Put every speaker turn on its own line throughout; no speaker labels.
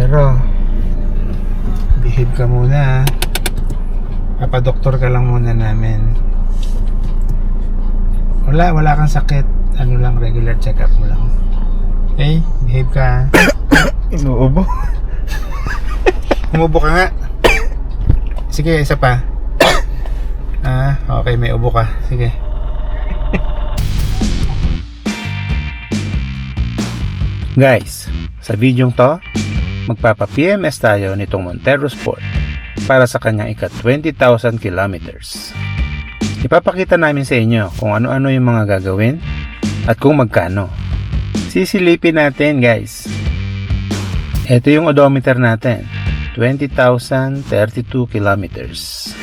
Montero, behave ka muna. Papadoktor ka lang muna namin. Wala kang sakit. Ano lang, regular check-up mo lang. Okay? Behave ka.
Inuubo.
Umubo ka nga. Sige, isa pa. Okay, may ubo ka. Sige.
Guys, sa videong to, magpapa-PMS tayo nitong Montero Sport para sa kanyang ika-20,000 kilometers. Ipapakita namin sa inyo kung ano-ano yung mga gagawin at kung magkano. Sisilipin natin guys. Ito yung odometer natin, 20,032 kilometers.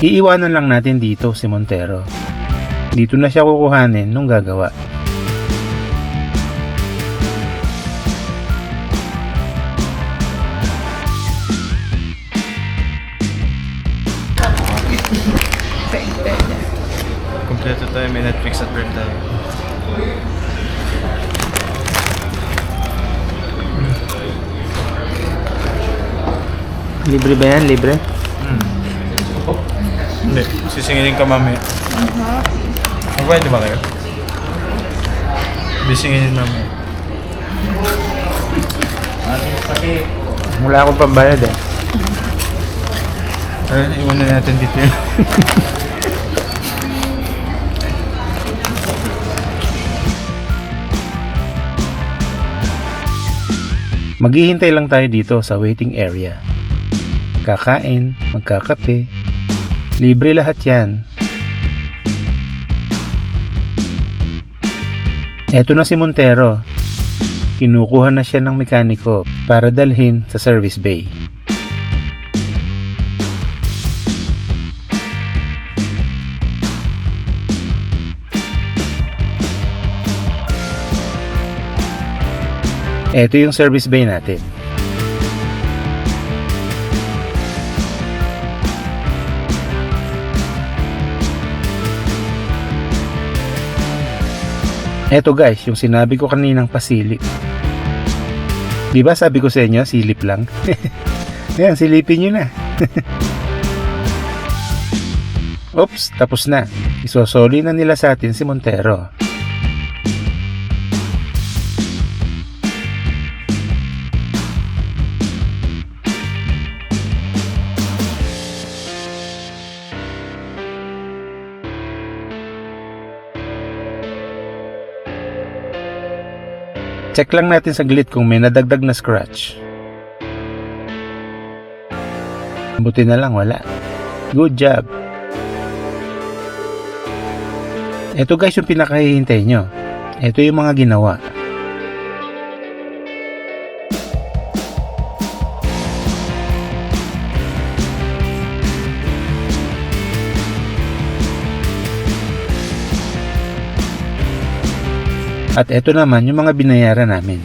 Iiwanan lang natin dito si Montero. Dito na siya kukuhanin nung gagawa.
Kompleto tayo, may Netflix at burn tayo.
Libre ba yan? Libre?
Hindi, sisingilin ka mamaya. Magbayad ba kayo? Bisingilin mamaya.
Wala akong pambayad eh.
Iwan na natin dito yun.
Maghihintay lang tayo dito sa waiting area. Kakain, magkakape, libre lahat yan. Eto na si Montero. Kinukuha na siya ng mekaniko para dalhin sa service bay. Eto yung service bay natin. Eto guys, yung sinabi ko kaninang pasilip. Diba sabi ko sa inyo, silip lang? Ayan, silipin nyo na. Oops, tapos na. Isosoli na nila sa atin si Montero. Check lang natin saglit kung may nadagdag na scratch. Buti na lang wala. Good job. Ito guys yung pinakahihintay nyo. Ito yung mga ginawa. At eto naman yung mga binayaran namin.